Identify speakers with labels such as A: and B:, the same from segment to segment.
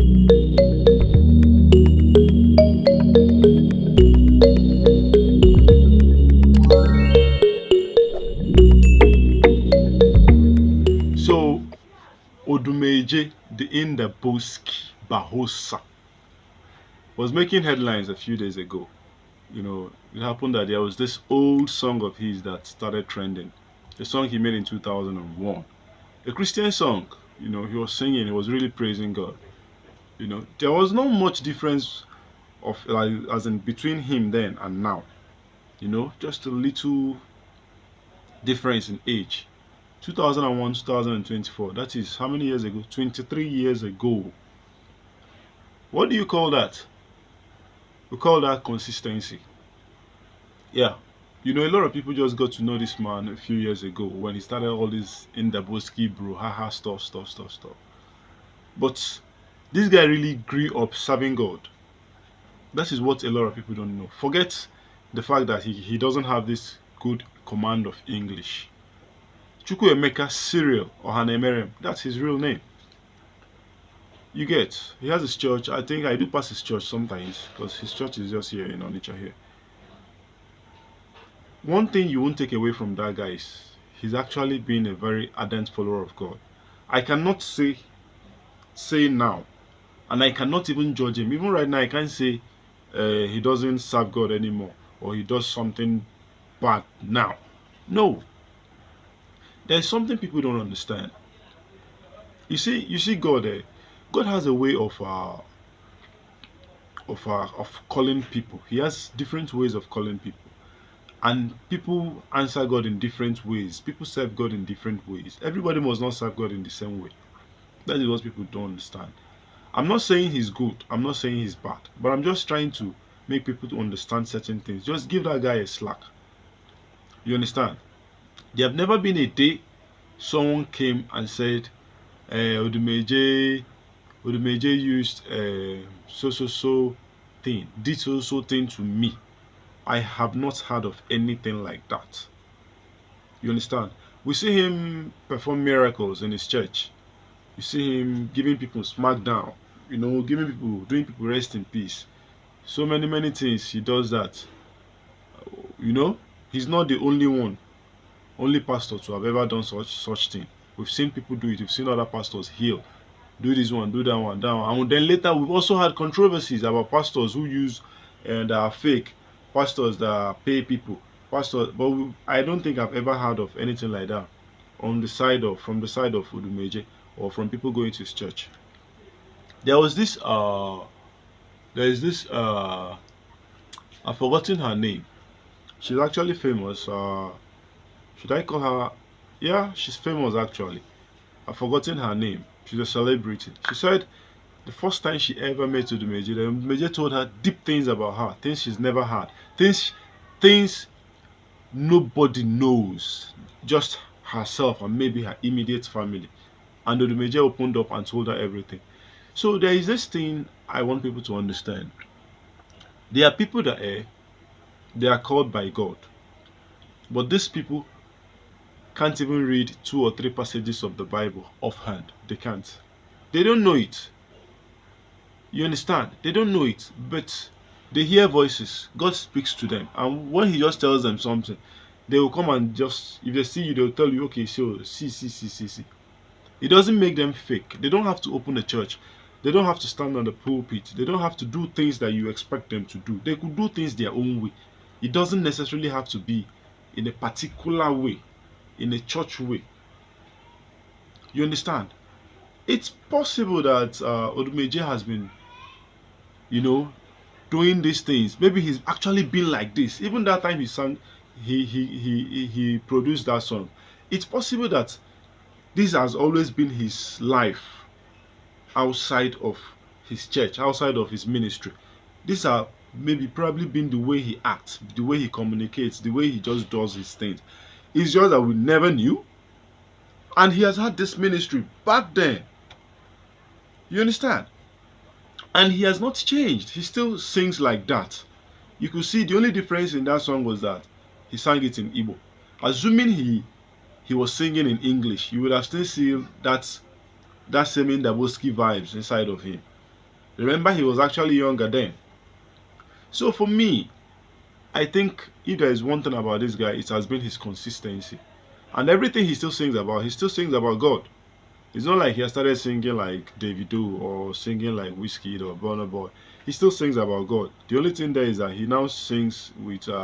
A: So Odumeje, the INDABOSKI Bahosa, was making headlines a few days ago. It happened that there was this old song of his that started trending. A song he made in 2001. A Christian song. He was singing, he was really praising God. There was not much difference of like as in between him then and now. Just a little difference in age. 2001, 2024. That is how many years ago? 23 years ago. What do you call that? We call that consistency. Yeah. A lot of people just got to know this man a few years ago when he started all this Indaboski brouhaha stuff. But this guy really grew up serving God. That is what a lot of people don't know. Forget the fact that he doesn't have this good command of English. Chukwuemeka Cyril Ohanemerem, that's his real name. You get, he has his church. I think I do pass his church sometimes because his church is just here in Onitsha here. One thing you won't take away from that guy is he's actually been a very ardent follower of God. I cannot say now, and I cannot even judge him. Even right now, I can't say he doesn't serve God anymore or he does something bad now. No, there's something people don't understand. You see, God. God has a way of calling people. He has different ways of calling people. And people answer God in different ways. People serve God in different ways. Everybody must not serve God in the same way. That is what people don't understand. I'm not saying he's good. I'm not saying he's bad. But I'm just trying to make people to understand certain things. Just give that guy a slack. You understand? There have never been a day someone came and said, Odumeje used so thing, did so thing to me. I have not heard of anything like that. You understand? We see him perform miracles in his church. You see him giving people smackdown, giving people, doing people rest in peace. So many things he does that. You know, he's not the only one, only pastor to have ever done such thing. We've seen people do it. We've seen other pastors heal, do this one, do that one. And then later we've also had controversies about pastors who use and are fake, pastors that pay people, pastors. But I don't think I've ever heard of anything like that from the side of Udumeje or from people going to his church. There was this there is this I've forgotten her name. She's actually famous. Should I call her? Yeah, she's famous actually. I've forgotten her name. She's a celebrity. She said the first time she ever met Udumeje, the Udumeje told her deep things about her, things she's never had, things nobody knows, just herself and maybe her immediate family. And Udumeje opened up and told her everything. So there is this thing I want people to understand. There are people that they are called by God, but these people can't even read two or three passages of the Bible offhand. They can't. They don't know it. You understand? They don't know it, but they hear voices. God speaks to them, and when He just tells them something, they will come and just, if they see you, they'll tell you, okay, so see. It doesn't make them fake. They don't have to open a church. They don't have to stand on the pulpit. They don't have to do things that you expect them to do. They could do things their own way. It doesn't necessarily have to be in a particular way, in a church way. You understand? It's possible that Odumeje has been, you know, doing these things. Maybe he's actually been like this. Even that time he sang, he produced that song. It's possible that this has always been his life outside of his church, outside of his ministry. These are maybe probably been the way he acts, the way he communicates, the way he just does his things. It's just that we never knew. And he has had this ministry back then. You understand? And he has not changed. He still sings like that. You could see the only difference in that song was that he sang it in Igbo. Assuming he was singing in English, you would have still seen that same Indaboski vibes inside of him. Remember, he was actually younger then. So for me, I think if there is one thing about this guy, it has been his consistency. And everything he still sings about God. It's not like he has started singing like Davido or singing like Whiskey or Burna Boy. He still sings about God. The only thing there is that he now sings with, should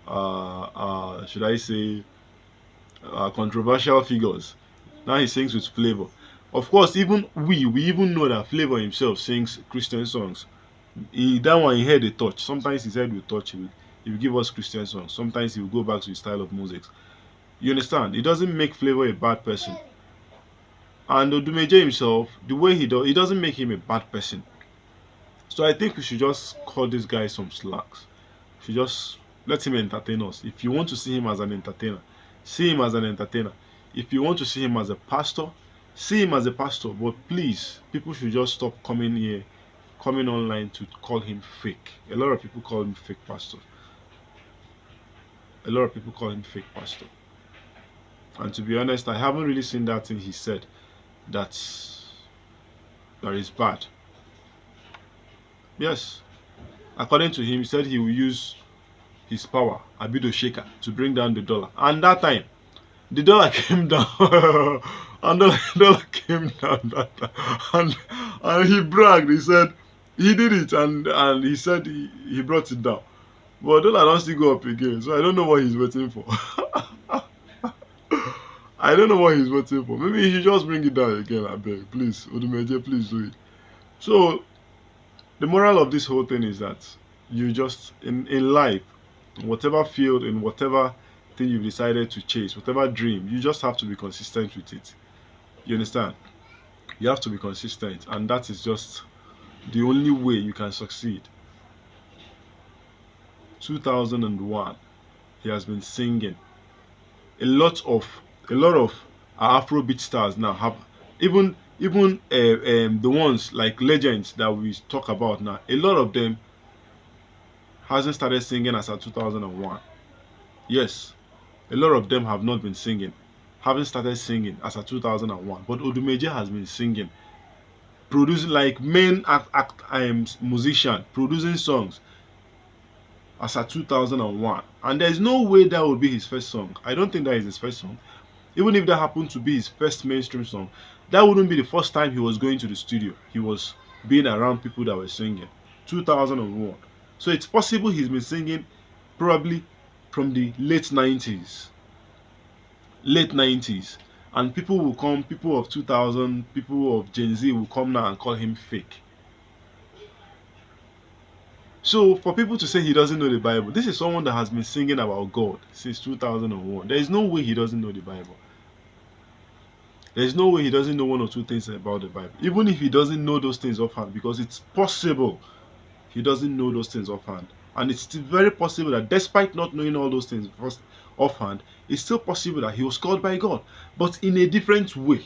A: I say, controversial figures. Now he sings with Flavor. Of course, even we even know that Flavor himself sings Christian songs. That one he had a touch. Sometimes his head will touch. He will give us Christian songs. Sometimes he will go back to his style of music. You understand? It doesn't make Flavor a bad person. And Odumeje himself, the way he does, it doesn't make him a bad person. So I think we should just cut this guy some slacks. We should just let him entertain us. If you want to see him as an entertainer, see him as an entertainer. If you want to see him as a pastor, see him as a pastor. But please, people should just stop coming here, coming online to call him fake. A lot of people call him fake pastor. A lot of people call him fake pastor. And to be honest, I haven't really seen that thing he said that is bad. Yes, according to him, he said he will use his power, Abido Shaker, to bring down the dollar. And that time, the dollar came down. And the dollar came down that time. And he bragged. He said he did it, and he said he brought it down. But dollar don't still go up again. So I don't know what he's waiting for. I don't know what he's waiting for. Maybe he should just bring it down again, I beg. Please, Odumeje, please do it. So, the moral of this whole thing is that you just, in life, in whatever field, in whatever thing you've decided to chase, whatever dream, you just have to be consistent with it. You understand? You have to be consistent. And that is just the only way you can succeed. 2001, he has been singing. A lot of our Afrobeat stars now have even the ones like legends that we talk about now. A lot of them hasn't started singing as at 2001. Yes, a lot of them have not been singing, haven't started singing as at 2001. But Odumeje has been singing, producing like main musician, producing songs as at 2001. And there's no way that would be his first song. I don't think that is his first song. Even if that happened to be his first mainstream song, that wouldn't be the first time he was going to the studio. He was being around people that were singing. 2001. So it's possible he's been singing probably from the late 90s. Late 90s. And people will come, people of 2000, people of Gen Z will come now and call him fake. So for people to say he doesn't know the Bible, this is someone that has been singing about God since 2001. There is no way he doesn't know the Bible. There is no way he doesn't know one or two things about the Bible. Even if he doesn't know those things offhand, because it's possible he doesn't know those things offhand. And it's still very possible that despite not knowing all those things offhand, it's still possible that he was called by God, but in a different way.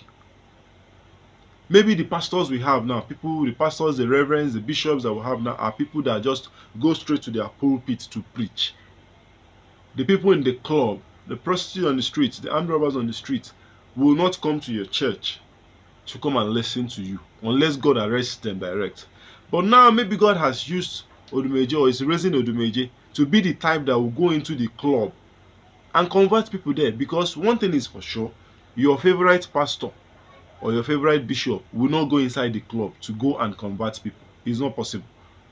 A: Maybe the pastors we have now, the pastors, the reverends, the bishops that we have now are people that just go straight to their pulpit to preach. The people in the club, the prostitutes on the streets, the armed robbers on the streets will not come to your church to come and listen to you unless God arrests them direct. But now maybe God has used Odumeje, or is raising Odumeje to be the type that will go into the club and convert people there. Because one thing is for sure, your favorite pastor or your favorite bishop will not go inside the club to go and convert people. It's not possible.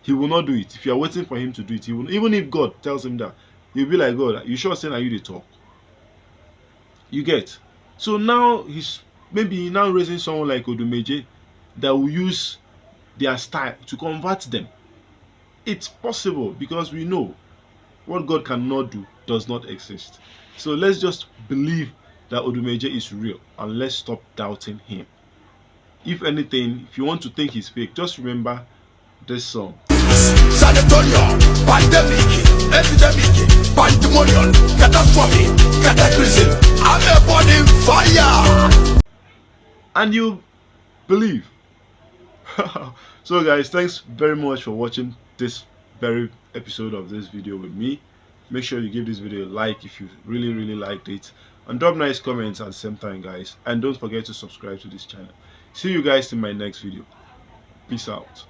A: He will not do it. If you are waiting for him to do it, he will, even if God tells him that, he'll be like, God, you sure saying are you the talk? You get? So now he's maybe now raising someone like Odumeje that will use their style to convert them. It's possible, because we know what God cannot do does not exist. So let's just believe that Odumeje is real, and let's stop doubting him. If anything, if you want to think he's fake, just remember this song.
B: Sanatoria, pandemic, epidemic, pandemonium, catastrophe, cataclysm, I'm a burning fire.
A: And you believe. So guys, thanks very much for watching this very episode of this video with me. Make sure you give this video a like if you really liked it, and drop nice comments at the same time, guys. And don't forget to subscribe to this channel. See you guys in my next video. Peace out.